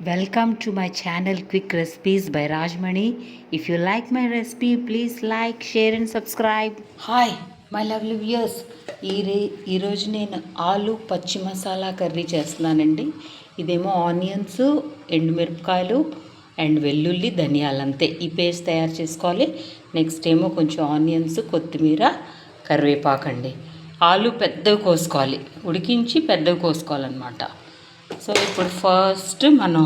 Welcome to my channel Quick Recipes by Rajmani. If you like my recipe, please like, share and subscribe. Hi my lovely viewers. ఈరోజు నేను ఆలు పచ్చి masala curry చేస్తున్నానండి. ఇదేమో onions, ఎండుమిరపకాయలు and వెల్లుల్లి, ధనియాలు అంతే. ఈ పేస్ట్ తయారు చేసుకోవాలి. నెక్స్ట్ ఏమో కొంచెం ఆనియన్స్, కొత్తిమీర, కరివేపాకండి. ఆలు పెద్దవి కోసుకోవాలి, ఉడికించి పెద్దవి కోసుకోవాలన్నమాట. సో ఇప్పుడు ఫస్ట్ మనం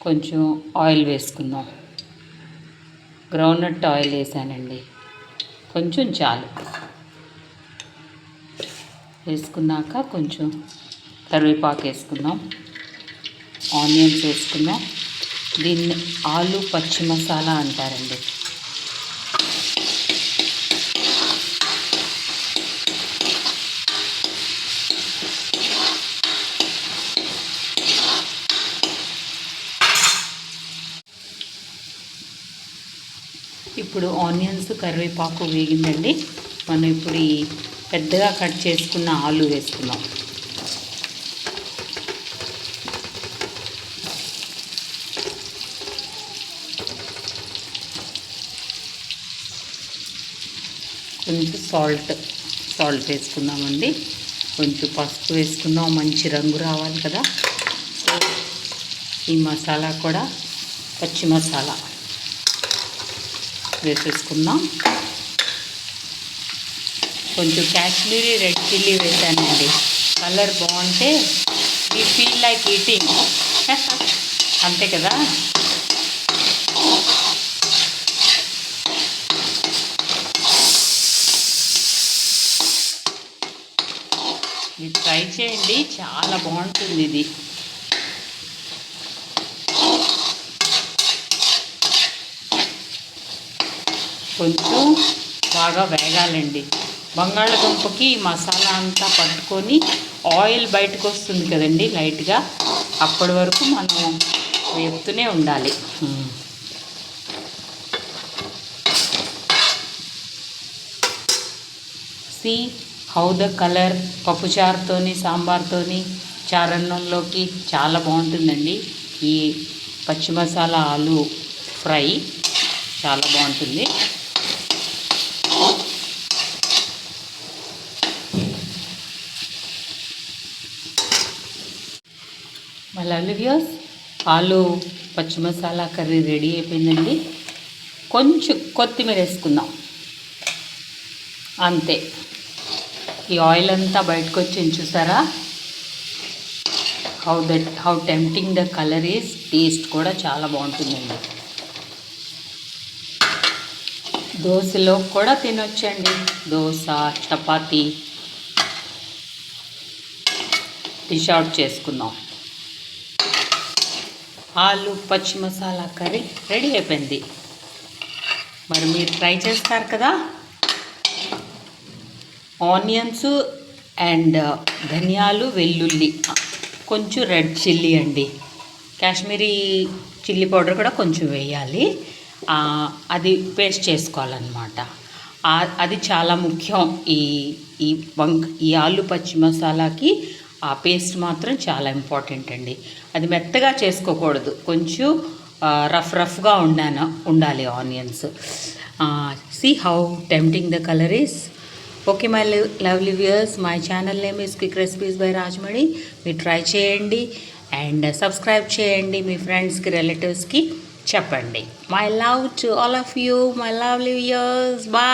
కొంచెం ఆయిల్ వేసుకుందాం. గ్రౌండ్నట్ ఆయిల్ వేసానండి, కొంచెం చాలు. వేసుకున్నాక కొంచెం కరివేపాకు వేసుకుందాం, ఆనియన్స్ వేసుకుందాం. దీన్ని ఆలు పచ్చి మసాలా అంటారండి. ఇప్పుడు ఆనియన్స్, కరివేపాకు వేగిందండి. మనం ఇప్పుడు ఈ పెద్దగా కట్ చేసుకున్న ఆలు వేసుకుందాం. కొంచెం సాల్ట్ వేసుకుందామండి. కొంచెం పసుపు వేసుకుందాం, మంచి రంగు రావాలి కదా. సో ఈ మసాలా కూడా పచ్చి మసాలా వేసేసుకుందాం. కొంచెం కాశ్మీరీ రెడ్ చిల్లీ వేసానండి. కలర్ బాగుంటే వీ ఫీల్ లైక్ ఈటింగ్, అంతే కదా. ఇది ట్రై చేయండి, చాలా బాగుంటుంది ఇది. కొంచెం బాగా వేగాలండి. బంగాళదుంపకి మసాలా అంతా పట్టుకొని ఆయిల్ బయటకు వస్తుంది కదండి లైట్గా, అప్పటి వరకు మనం వేపుతూనే ఉండాలి. See how the colour. పప్పుచారుతోని, సాంబార్తోని, చారన్నంలోకి చాలా బాగుంటుందండి ఈ పచ్చి మసాలా ఆలు ఫ్రై, చాలా బాగుంటుంది. మా లవ్లీ వ్యూయర్స్, ఆలు పచ్చి మసాలా కర్రీ రెడీ అయిపోయిందండి. కొంచెం కొత్తిమీర వేసుకుందాం, అంతే. ఈ ఆయిల్ అంతా బయటకు వచ్చింది చూసారా. How tempting the colour is. Taste కూడా చాలా బాగుంటుందండి. దోశలో కూడా తినొచ్చండి. దోశ, చపాతీ. డిష్ అవుట్ చేసుకుందాం. ఆలు పచ్చి మసాలా కర్రీ రెడీ అయిపోయింది. మరి మీరు ట్రై చేస్తారు కదా. ఆనియన్స్ అండ్ ధనియాలు, వెల్లుల్లి, కొంచెం రెడ్ చిల్లీ అండి. కాశ్మీరీ చిల్లీ పౌడర్ కూడా కొంచెం వేయాలి. అది పేస్ట్ చేసుకోవాలన్నమాట. అది చాలా ముఖ్యం. ఈ ఆలు పచ్చి మసాలాకి ఆ పేస్ట్ మాత్రం చాలా ఇంపార్టెంట్ అండి. అది మెత్తగా చేసుకోకూడదు, కొంచెం రఫ్గా ఉండాలి onions. See how tempting the colour is. Okay my lovely viewers, my channel name is Quick Recipes by Rajamani. మీరు ట్రై చేయండి అండ్ సబ్స్క్రైబ్ చేయండి. మీ ఫ్రెండ్స్కి, రిలేటివ్స్కి చెప్పండి. My love to all of you, my lovely viewers. Bye.